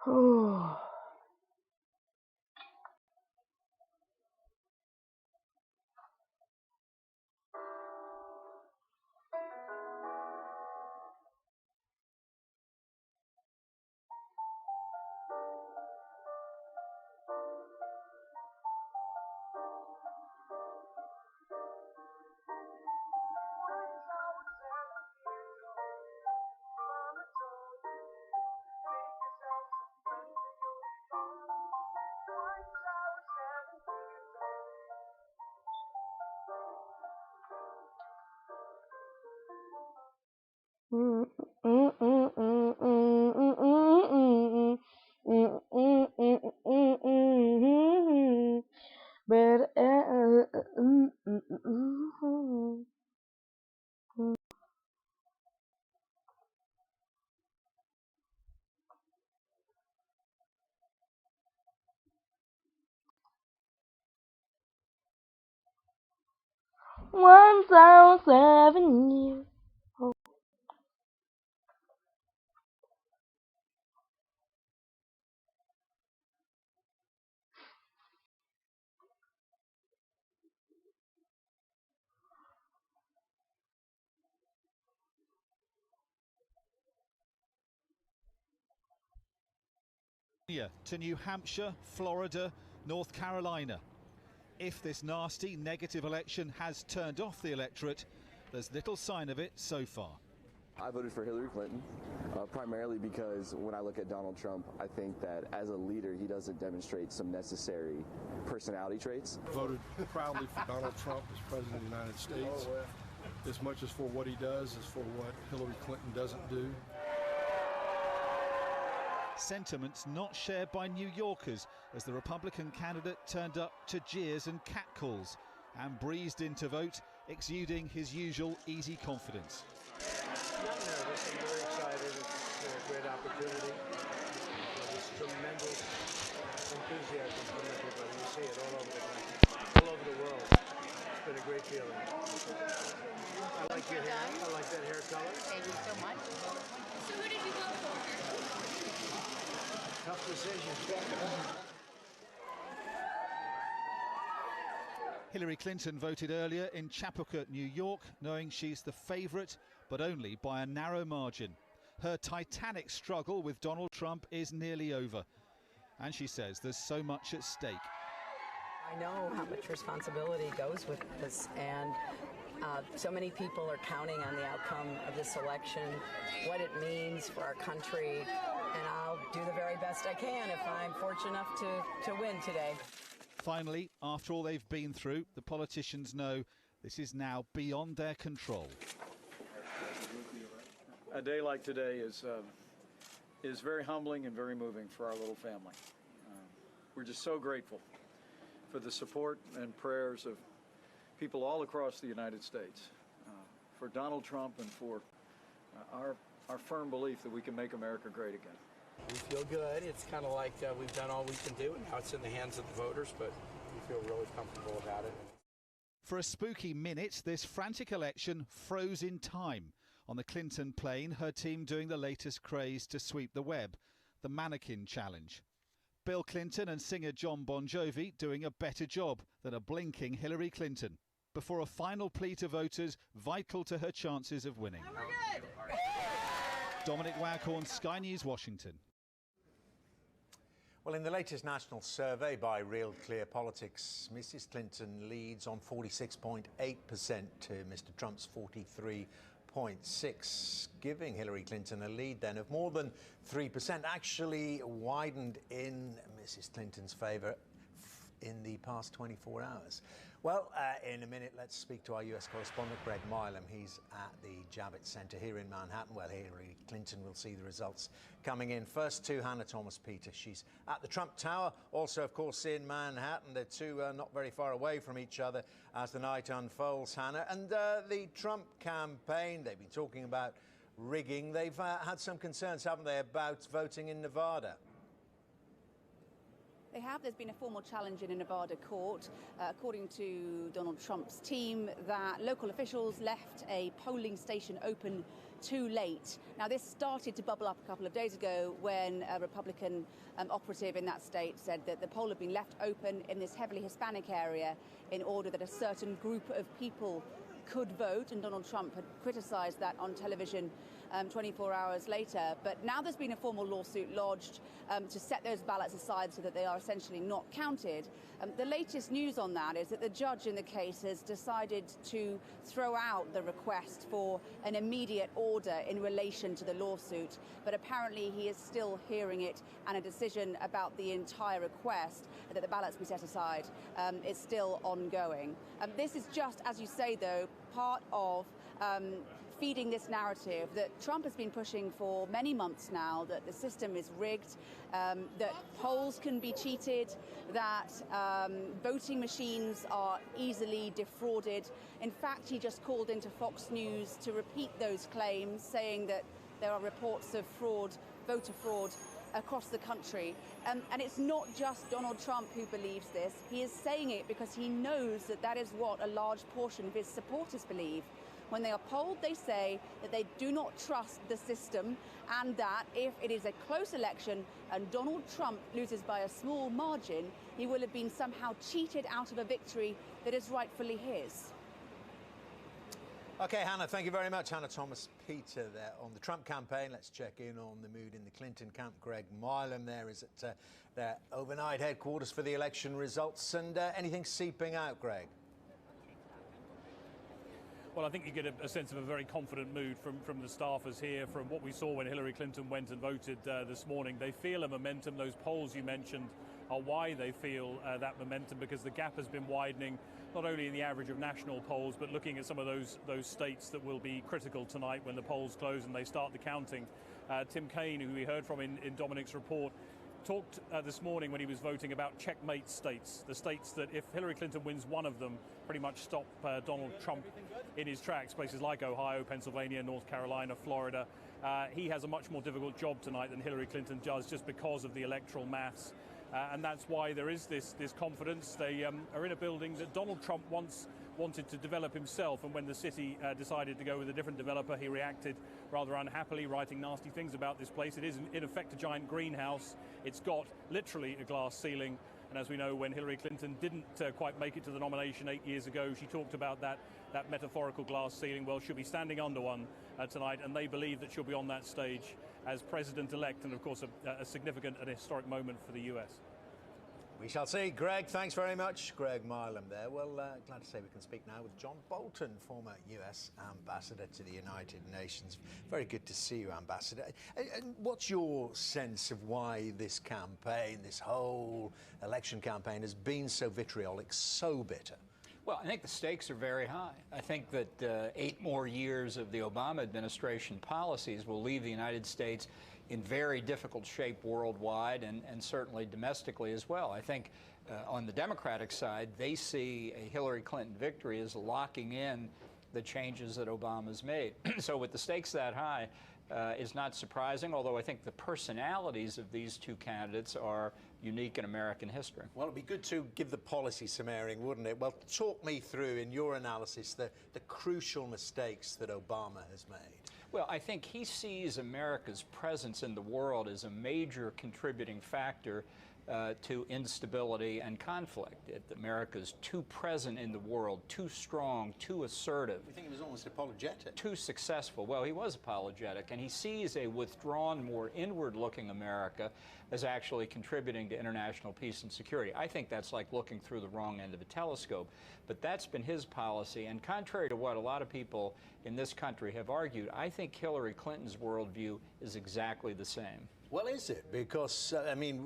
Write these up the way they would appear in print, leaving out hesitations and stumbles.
Oh. But 1,007 years. To New Hampshire, Florida, North Carolina. If this nasty negative election has turned off the electorate, there's little sign of it so far. I voted for Hillary Clinton, primarily because when I look at Donald Trump, I think that as a leader, he doesn't demonstrate some necessary personality traits. Voted proudly for Donald Trump as President of the United States. As much as for what he does as for what Hillary Clinton doesn't do. Sentiments not shared by New Yorkers as the Republican candidate turned up to jeers and catcalls and breezed into vote, exuding his usual easy confidence. Not nervous, I'm very excited. It's a great opportunity. There's tremendous enthusiasm from everybody. You see it all over the country, all over the world. It's been a great feeling. I like your hair. I like that hair color. Thank you so much. So who did you vote for? Tough decision. Hillary Clinton voted earlier in Chappaquiddick, New York, knowing she's the favourite, but only by a narrow margin. Her titanic struggle with Donald Trump is nearly over, and she says there's so much at stake. I know how much responsibility goes with this, and so many people are counting on the outcome of this election, what it means for our country, and I'll do the very best I can if I'm fortunate enough to win today. Finally, after all they've been through, the politicians know this is now beyond their control. A day like today is very humbling and very moving for our little family. We're just so grateful for the support and prayers of people all across the United States, for Donald Trump, and for our firm belief that we can make America great again. We feel good. It's kind of like we've done all we can do, and now it's in the hands of the voters, but we feel really comfortable about it. For a spooky minute, this frantic election froze in time. On the Clinton plane, her team doing the latest craze to sweep the web, the mannequin challenge. Bill Clinton and singer John Bon Jovi doing a better job than a blinking Hillary Clinton, before a final plea to voters vital to her chances of winning. Dominic Waghorn, Sky News, Washington. Well, in the latest national survey by Real Clear Politics, Mrs. Clinton leads on 46.8% to Mr. Trump's 43.6%, giving Hillary Clinton a lead then of more than 3%, actually widened in Mrs. Clinton's favour in the past 24 hours. Well, in a minute, let's speak to our US correspondent, Greg Milam. He's at the Javits Center here in Manhattan, where Hillary Clinton will see the results coming in. First to Hannah Thomas-Peter. She's at the Trump Tower, also, of course, in Manhattan. The two are not very far away from each other as the night unfolds, Hannah. And the Trump campaign, they've been talking about rigging. They've had some concerns, haven't they, about voting in Nevada? They have. There's been a formal challenge in a Nevada court, according to Donald Trump's team, that local officials left a polling station open too late. Now, this started to bubble up a couple of days ago when a Republican operative in that state said that the poll had been left open in this heavily Hispanic area in order that a certain group of people could vote, and Donald Trump had criticized that on television 24 hours later. But now there's been a formal lawsuit lodged to set those ballots aside so that they are essentially not counted. The latest news on that is that the judge in the case has decided to throw out the request for an immediate order in relation to the lawsuit, but apparently he is still hearing it, and a decision about the entire request that the ballots be set aside is still ongoing. This is just, as you say, though, part of feeding this narrative that Trump has been pushing for many months now, that the system is rigged, that polls can be cheated, that voting machines are easily defrauded. In fact, he just called into Fox News to repeat those claims, saying that there are reports of fraud, voter fraud, across the country. And it's not just Donald Trump who believes this. He is saying it because he knows that that is what a large portion of his supporters believe. When they are polled, they say that they do not trust the system, and that if it is a close election and Donald Trump loses by a small margin, he will have been somehow cheated out of a victory that is rightfully his. OK, Hannah, thank you very much. Hannah Thomas-Peter there on the Trump campaign. Let's check in on the mood in the Clinton camp. Greg Milam there is at their overnight headquarters for the election results. And anything seeping out, Greg? Well, I think you get a sense of a very confident mood from the staffers here, from what we saw when Hillary Clinton went and voted this morning. They feel a momentum. Those polls you mentioned are why they feel that momentum, because the gap has been widening, not only in the average of national polls, but looking at some of those states that will be critical tonight when the polls close and they start the counting. Tim Kaine, who we heard from in Dominic's report, talked this morning when he was voting about checkmate states, the states that if Hillary Clinton wins one of them, pretty much stop Donald Trump in his tracks, places like Ohio, Pennsylvania, North Carolina, Florida. He has a much more difficult job tonight than Hillary Clinton does, just because of the electoral maths. And that's why there is this confidence. They are in a building that Donald Trump once wanted to develop himself, and when the city decided to go with a different developer, he reacted rather unhappily, writing nasty things about this place. It is, in effect, a giant greenhouse. It's got literally a glass ceiling, and as we know, when Hillary Clinton didn't quite make it to the nomination 8 years ago, she talked about that metaphorical glass ceiling. Well, she'll be standing under one tonight, and they believe that she'll be on that stage as president-elect, and of course a significant and historic moment for the US. We shall see. Greg, thanks very much. Greg Milam there. Well, glad to say we can speak now with John Bolton, former US ambassador to the United Nations. Very good to see you, Ambassador. And what's your sense of why this campaign, this whole election campaign, has been so vitriolic, so bitter? Well, I think the stakes are very high. I think that 8 more years of the Obama administration policies will leave the United States in very difficult shape worldwide and certainly domestically as well. I think on the Democratic side, they see a Hillary Clinton victory as locking in the changes that Obama's made. So with the stakes that high, is not surprising, although I think the personalities of these two candidates are unique in American history. Well, it'd be good to give the policy some airing, wouldn't it? Well, talk me through, in your analysis, the crucial mistakes that Obama has made. Well, I think he sees America's presence in the world as a major contributing factor to instability and conflict. America's too present in the world, too strong, too assertive. We think he was almost apologetic. Too successful. Well, he was apologetic, and he sees a withdrawn, more inward-looking America as actually contributing to international peace and security. I think that's like looking through the wrong end of a telescope, but that's been his policy, and contrary to what a lot of people in this country have argued, I think Hillary Clinton's worldview is exactly the same. Well, is it? Because, I mean,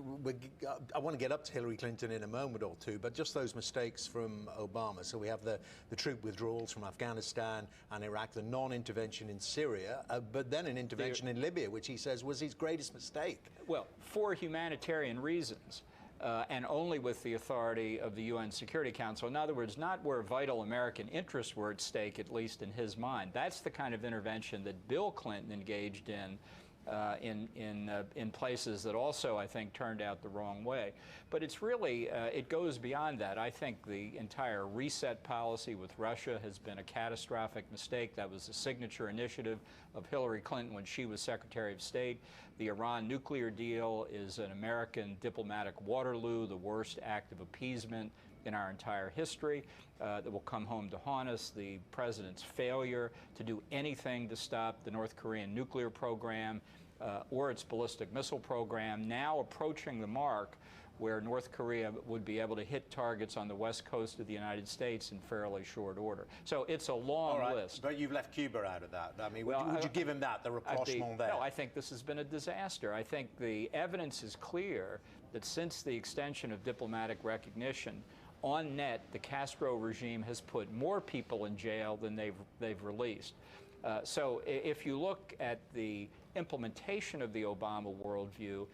I want to get up to Hillary Clinton in a moment or two, but just those mistakes from Obama. So we have the troop withdrawals from Afghanistan and Iraq, the non-intervention in Syria, but then an intervention in Libya, which he says was his greatest mistake. Well, for humanitarian reasons. And only with the authority of the UN Security Council. In other words, not where vital American interests were at stake, at least in his mind. That's the kind of intervention that Bill Clinton engaged in in places that also, I think, turned out the wrong way. But it's really, it goes beyond that. I think the entire reset policy with Russia has been a catastrophic mistake. That was the signature initiative of Hillary Clinton when she was Secretary of State. The Iran nuclear deal is an American diplomatic Waterloo, the worst act of appeasement in our entire history that will come home to haunt us. The president's failure to do anything to stop the North Korean nuclear program or its ballistic missile program, now approaching the mark where North Korea would be able to hit targets on the west coast of the United States in fairly short order. So it's a long list. But you've left Cuba out of that. I mean, would you give him that, the rapprochement there? No, I think this has been a disaster. I think the evidence is clear that since the extension of diplomatic recognition, on net, the Castro regime has put more people in jail than they've released. So if you look at the implementation of the Obama worldview,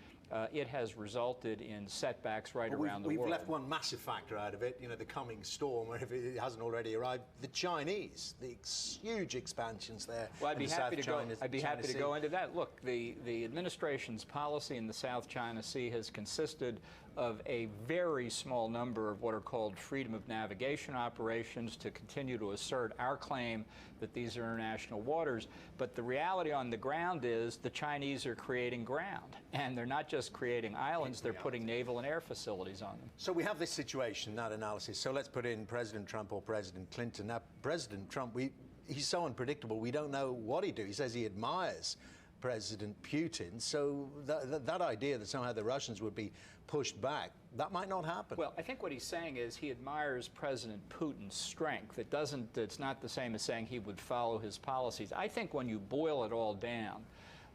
it has resulted in setbacks around the world. We've left one massive factor out of it, you know, the coming storm, or if it hasn't already arrived, the Chinese, the huge expansions there. Well, I'd be happy to go into that. Look, the administration's policy in the South China Sea has consisted of a very small number of what are called freedom of navigation operations to continue to assert our claim that these are international waters. But the reality on the ground is the Chinese are creating ground. And they're not just creating islands, they're putting naval and air facilities on them. So we have this situation, that analysis. So let's put in President Trump or President Clinton. Now, President Trump, he's so unpredictable, we don't know what he'd do. He says he admires President Putin. So that idea that somehow the Russians would be pushed back, that might not happen. Well, I think what he's saying is he admires President Putin's strength. It's not the same as saying he would follow his policies. I think when you boil it all down,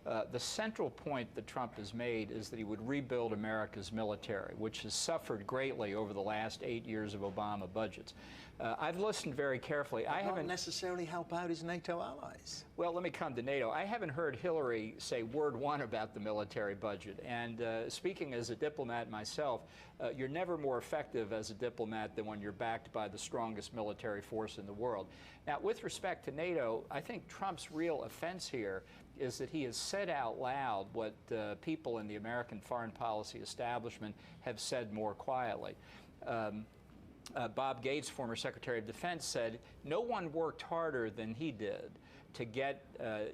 the central point that Trump has made is that he would rebuild America's military, which has suffered greatly over the last 8 years of Obama budgets. I've listened very carefully. I haven't necessarily help out his NATO allies. Well, let me come to NATO. I haven't heard Hillary say word one about the military budget. And speaking as a diplomat myself, you're never more effective as a diplomat than when you're backed by the strongest military force in the world. Now, with respect to NATO, I think Trump's real offense here is that he has said out loud what people in the American foreign policy establishment have said more quietly. Bob Gates, former Secretary of Defense, said no one worked harder than he did to get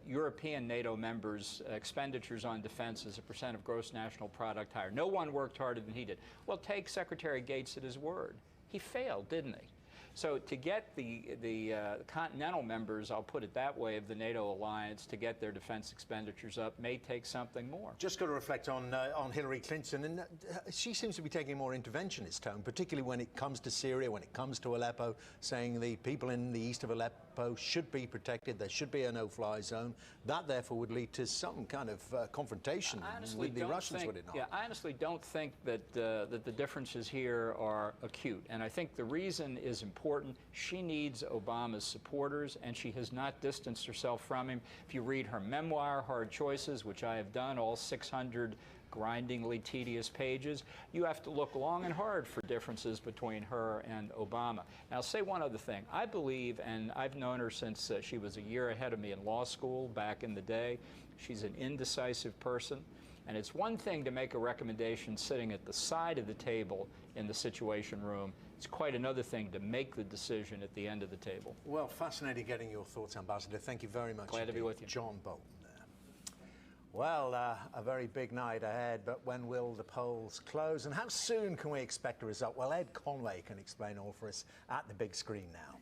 European NATO members' expenditures on defense as a percent of gross national product higher. No one worked harder than he did. Well, take Secretary Gates at his word. He failed, didn't he? So to get the continental members, I'll put it that way, of the NATO alliance to get their defense expenditures up may take something more. Just got to reflect on Hillary Clinton, and she seems to be taking a more interventionist tone, particularly when it comes to Syria, when it comes to Aleppo, saying the people in the east of Aleppo should be protected, there should be a no-fly zone. That, therefore, would lead to some kind of confrontation with the Russians, would it not? Yeah, I honestly don't think that, that the differences here are acute, and I think the reason is important. She needs Obama's supporters, and she has not distanced herself from him. If you read her memoir, Hard Choices, which I have done, all 600 grindingly tedious pages, you have to look long and hard for differences between her and Obama. Now, I'll say one other thing. I believe, and I've known her since she was a year ahead of me in law school back in the day, she's an indecisive person. And it's one thing to make a recommendation sitting at the side of the table in the Situation Room. It's quite another thing to make the decision at the end of the table. Well, fascinating getting your thoughts, Ambassador. Thank you very much. Glad to be with you. John Bolton there. Well, a very big night ahead, but when will the polls close? And how soon can we expect a result? Well, Ed Conway can explain all for us at the big screen now.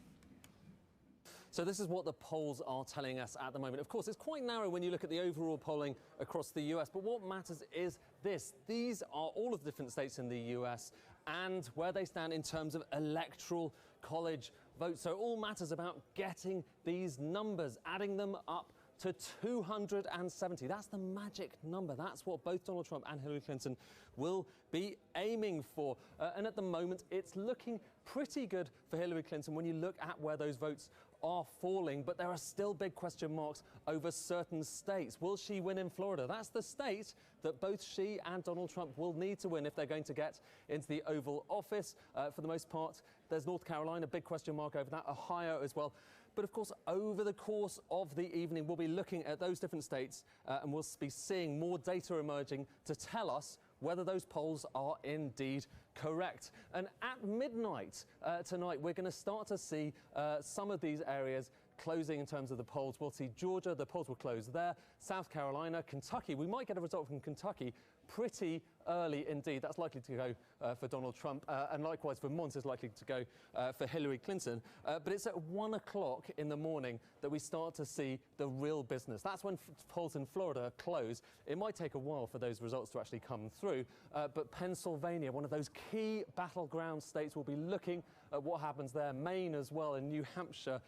So this is what the polls are telling us at the moment. Of course, it's quite narrow when you look at the overall polling across the US, but what matters is this. These are all of the different states in the US and where they stand in terms of electoral college votes. So it all matters about getting these numbers, adding them up to 270. That's the magic number. That's what both Donald Trump and Hillary Clinton will be aiming for. And at the moment, it's looking pretty good for Hillary Clinton when you look at where those votes are falling, but there are still big question marks over certain states. Will she win in Florida? That's the state that both she and Donald Trump will need to win if they're going to get into the Oval Office. For the most part, there's North Carolina, big question mark over that, Ohio as well. But of course, over the course of the evening, we'll be looking at those different states and we'll be seeing more data emerging to tell us whether those polls are indeed correct. And at midnight tonight, we're going to start to see some of these areas closing in terms of the polls. We'll see Georgia, the polls will close there. South Carolina, Kentucky, we might get a result from Kentucky pretty early indeed. That's likely to go for Donald Trump, and likewise Vermont is likely to go for Hillary Clinton. But it's at 1 o'clock in the morning that we start to see the real business. That's when polls in Florida close. It might take a while for those results to actually come through, but Pennsylvania, one of those key battleground states, will be looking at what happens there. Maine as well, and New Hampshire.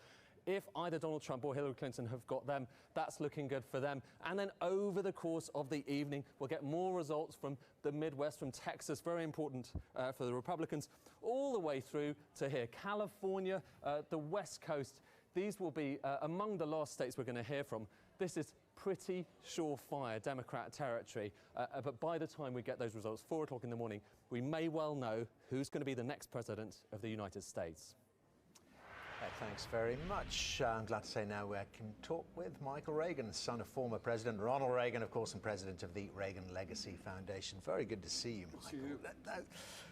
If either Donald Trump or Hillary Clinton have got them, that's looking good for them. And then over the course of the evening, we'll get more results from the Midwest, from Texas, very important for the Republicans, all the way through to here, California, the West Coast. These will be among the last states we're going to hear from. This is pretty surefire Democrat territory. But by the time we get those results, 4 o'clock in the morning, we may well know who's going to be the next president of the United States. Thanks very much. I'm glad to say now we can talk with Michael Reagan, son of former President Ronald Reagan, of course, and president of the Reagan Legacy Foundation. Very good to see you, Michael.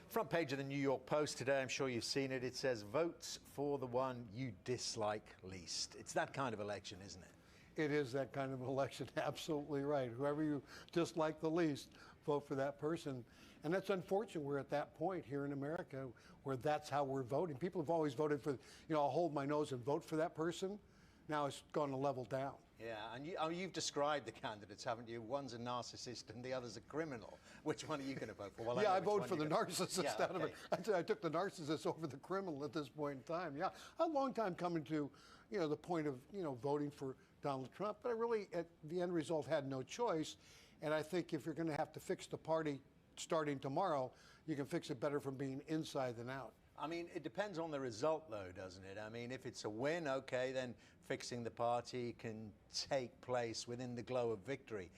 Front page of the New York Post today, I'm sure you've seen it. It says, votes for the one you dislike least. It's that kind of election, isn't it? It is that kind of election, absolutely right. Whoever you dislike the least, vote for that person. And that's unfortunate. We're at that point here in America where that's how we're voting. People have always voted for, I'll hold my nose and vote for that person. Now it's gone a level down. Yeah, and you've described the candidates, haven't you? One's a narcissist and the other's a criminal. Which one are you going to vote for? Well, yeah, I voted for the narcissist out of it. I took the narcissist over the criminal at this point in time. Yeah, a long time coming to, the point of, voting for Donald Trump. But I really, at the end result, had no choice. And I think if you're going to have to fix the party starting tomorrow, you can fix it better from being inside than out. I mean, it depends on the result, though, doesn't it? I mean, if it's a win, okay, then fixing the party can take place within the glow of victory.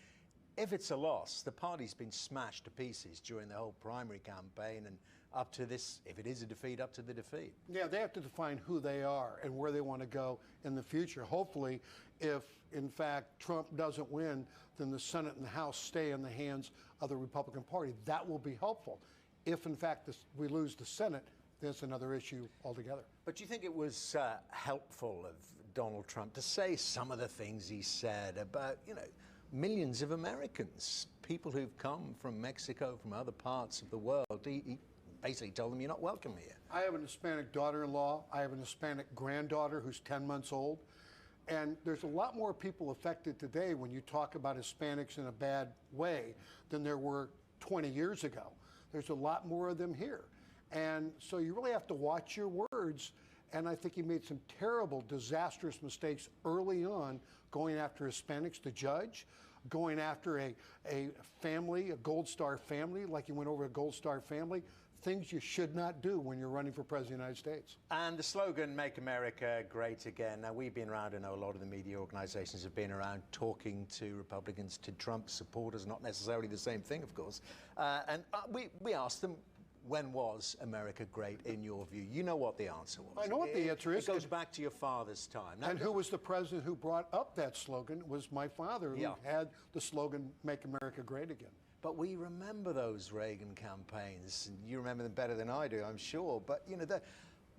If it's a loss, the party's been smashed to pieces during the whole primary campaign and up to this, if it is a defeat, up to the defeat. Yeah, they have to define who they are and where they want to go in the future. Hopefully, if, in fact, Trump doesn't win, then the Senate and the House stay in the hands of the Republican Party. That will be helpful. If, in fact, we lose the Senate, that's another issue altogether. But do you think it was helpful of Donald Trump to say some of the things he said about, millions of Americans, people who've come from Mexico, from other parts of the world? He basically told them, you're not welcome here. I have an Hispanic daughter-in-law. I have an Hispanic granddaughter who's 10 months old. And there's a lot more people affected today when you talk about Hispanics in a bad way than there were 20 years ago. There's a lot more of them here. And so you really have to watch your words. And I think he made some terrible, disastrous mistakes early on going after Hispanics to judge, going after a family, a Gold Star family, like he went over a Gold Star family. Things you should not do when you're running for President of the United States. And the slogan, Make America Great Again. Now, we've been around, I know a lot of the media organizations have been around talking to Republicans, to Trump supporters, not necessarily the same thing, of course. And we asked them, when was America great in your view? You know what the answer was. I know what the answer is. It goes back to your father's time. Now, and who was the president who brought up that slogan? It was my father who had the slogan, Make America Great Again. But we remember those Reagan campaigns, and you remember them better than I do, I'm sure. But,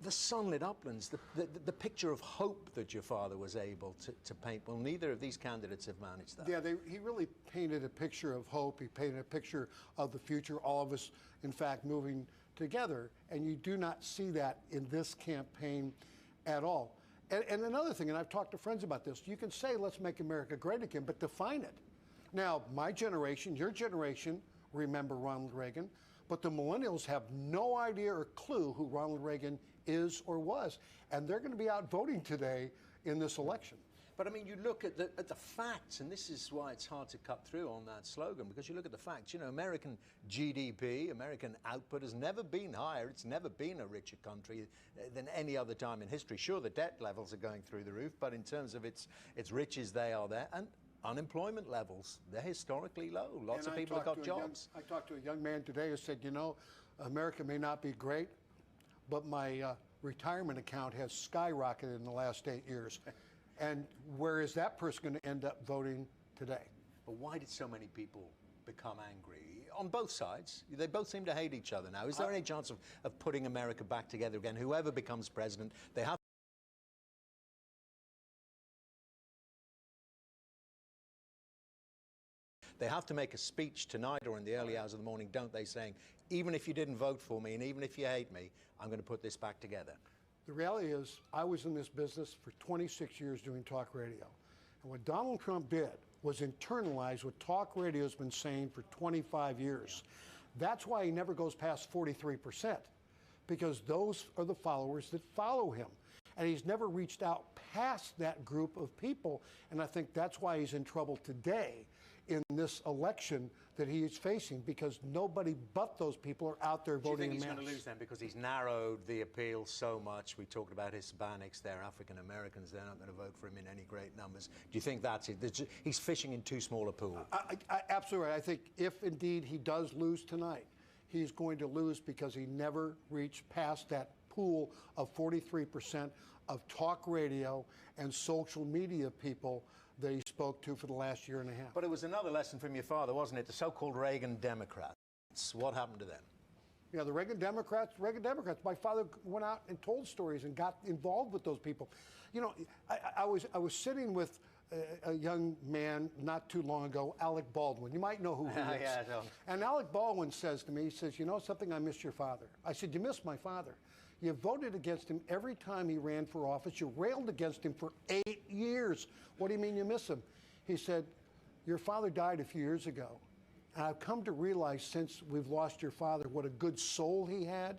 the sunlit uplands, the picture of hope that your father was able to paint, well, neither of these candidates have managed that. Yeah, he really painted a picture of hope. He painted a picture of the future, all of us, in fact, moving together. And you do not see that in this campaign at all. And another thing, and I've talked to friends about this, you can say, let's make America great again, but define it. Now, my generation, your generation, remember Ronald Reagan, but the millennials have no idea or clue who Ronald Reagan is or was, and they're going to be out voting today in this election. But I mean, you look at the facts, and this is why it's hard to cut through on that slogan, because you look at the facts. American GDP, American output has never been higher. It's never been a richer country than any other time in history. Sure, the debt levels are going through the roof, but in terms of its riches, they are there. And unemployment levels, they're historically low. Lots of people have got jobs. I talked to a young man today who said, America may not be great, but my retirement account has skyrocketed in the last 8 years. And where is that person going to end up voting today? But why did so many people become angry? On both sides, they both seem to hate each other now. Is there any chance of putting America back together again? Whoever becomes president, they have to make a speech tonight or in the early hours of the morning, don't they, saying, even if you didn't vote for me and even if you hate me, I'm going to put this back together. The reality is, I was in this business for 26 years doing talk radio. And what Donald Trump did was internalize what talk radio has been saying for 25 years. That's why he never goes past 43%, because those are the followers that follow him. And he's never reached out past that group of people. And I think that's why he's in trouble today in this election that he is facing, because nobody but those people are out there voting. Do you think in he's mass. going to lose then because he's narrowed the appeal so much? We talked about Hispanics, they're African Americans, they're not going to vote for him in any great numbers. Do you think that's it? He's fishing in too small a pool? I absolutely right. I think if indeed he does lose tonight, he's going to lose because he never reached past that pool of 43% of talk radio and social media people that he spoke to for the last year and a half. But it was another lesson from your father, wasn't it? The so-called Reagan Democrats. What happened to them? Yeah, the Reagan Democrats. My father went out and told stories and got involved with those people. You know, I was sitting with a young man not too long ago, Alec Baldwin. You might know who he is. Yeah, I know. And Alec Baldwin says to me, he says, you know something, I miss your father. I said, you miss my father. You voted against him every time he ran for office. You railed against him for 8 years. What do you mean you miss him? He said, your father died a few years ago. And I've come to realize since we've lost your father what a good soul he had.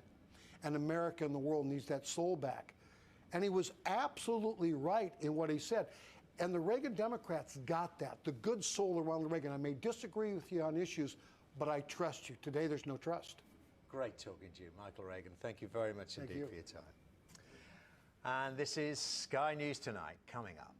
And America and the world needs that soul back. And he was absolutely right in what he said. And the Reagan Democrats got that, the good soul of Ronald Reagan. I may disagree with you on issues, but I trust you. Today, there's no trust. Great talking to you, Michael Reagan. Thank you very much Thank indeed you. for your time. And this is Sky News Tonight, coming up.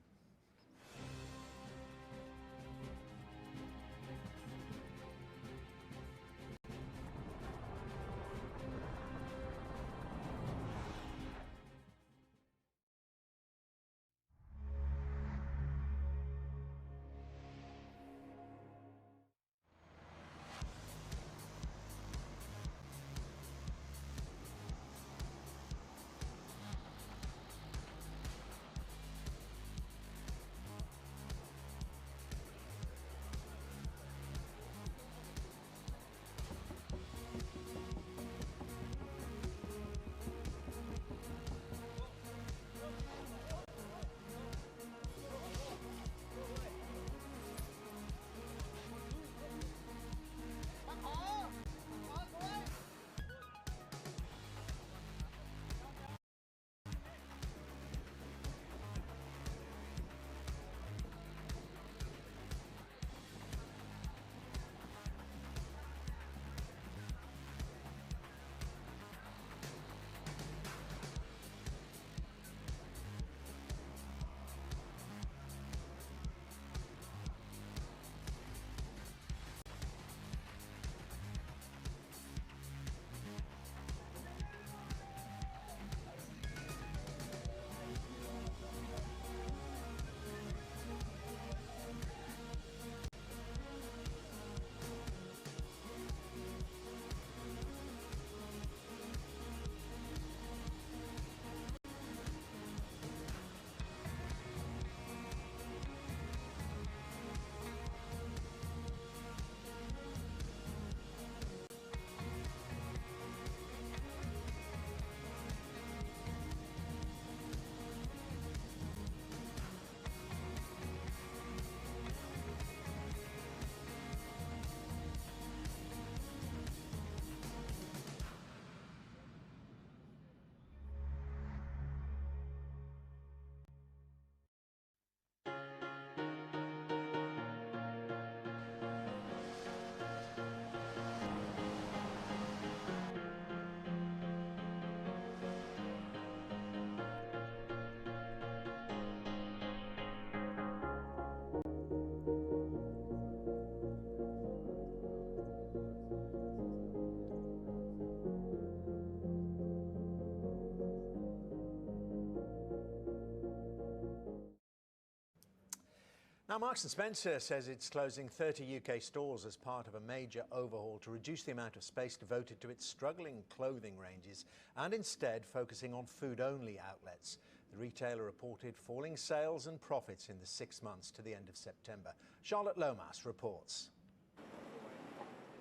Now, Marks & Spencer says it's closing 30 UK stores as part of a major overhaul to reduce the amount of space devoted to its struggling clothing ranges and instead focusing on food-only outlets. The retailer reported falling sales and profits in the 6 months to the end of September. Charlotte Lomas reports.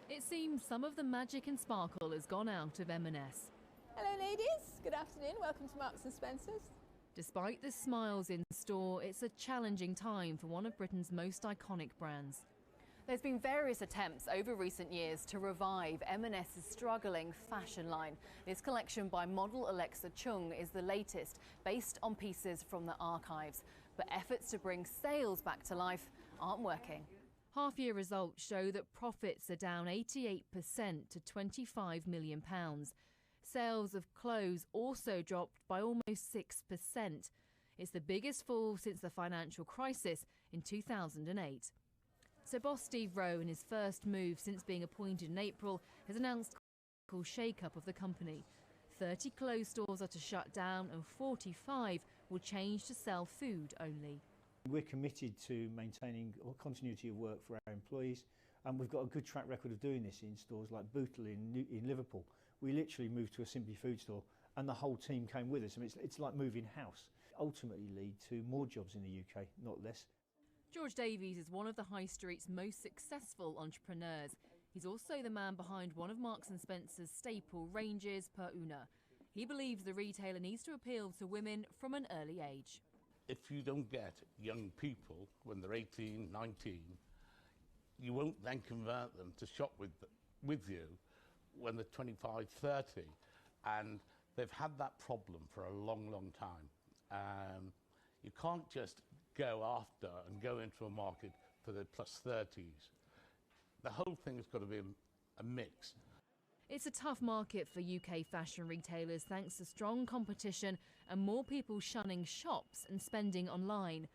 It seems some of the magic and sparkle has gone out of M&S. Hello ladies, good afternoon, welcome to Marks & Spencer's. Despite the smiles in store, it's a challenging time for one of Britain's most iconic brands. There's been various attempts over recent years to revive M&S's struggling fashion line. This collection by model Alexa Chung is the latest, based on pieces from the archives. But efforts to bring sales back to life aren't working. Half-year results show that profits are down 88% to £25 million. Sales of clothes also dropped by almost 6%. It's the biggest fall since the financial crisis in 2008. So boss Steve Rowe, in his first move since being appointed in April, has announced a shake-up of the company. 30 clothes stores are to shut down and 45 will change to sell food only. We're committed to maintaining continuity of work for our employees, and we've got a good track record of doing this in stores like Bootle in Liverpool. We literally moved to a Simply Food store and the whole team came with us. I mean, it's like moving house. Ultimately lead to more jobs in the UK, not less. George Davies is one of the High Street's most successful entrepreneurs. He's also the man behind one of Marks & Spencer's staple ranges, Per Una. He believes the retailer needs to appeal to women from an early age. If you don't get young people when they're 18, 19, you won't then convert them to shop with you when they're 25, 30. And they've had that problem for a long, long time. You can't just go after and go into a market for the plus 30s. The whole thing has got to be a mix. It's a tough market for UK fashion retailers thanks to strong competition and more people shunning shops and spending online.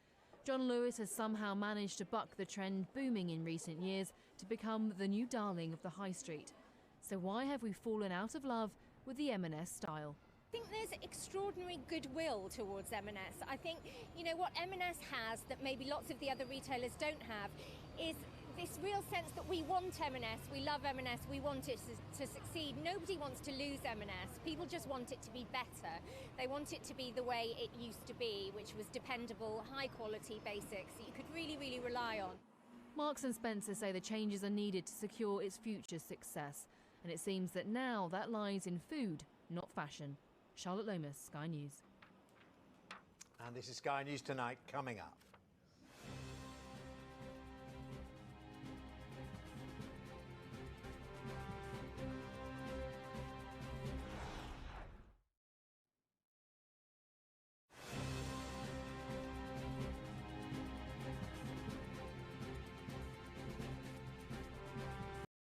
John Lewis has somehow managed to buck the trend booming in recent years to become the new darling of the high street. So why have we fallen out of love with the M&S style? I think there's extraordinary goodwill towards M&S. I think, what M&S has that maybe lots of the other retailers don't have is this real sense that we want M&S, we love M&S, we want it to succeed. Nobody wants to lose M&S. People just want it to be better. They want it to be the way it used to be, which was dependable, high quality basics that you could really, really rely on. Marks & Spencer say the changes are needed to secure its future success. And it seems that now that lies in food, not fashion. Charlotte Lomas, Sky News. And this is Sky News Tonight coming up.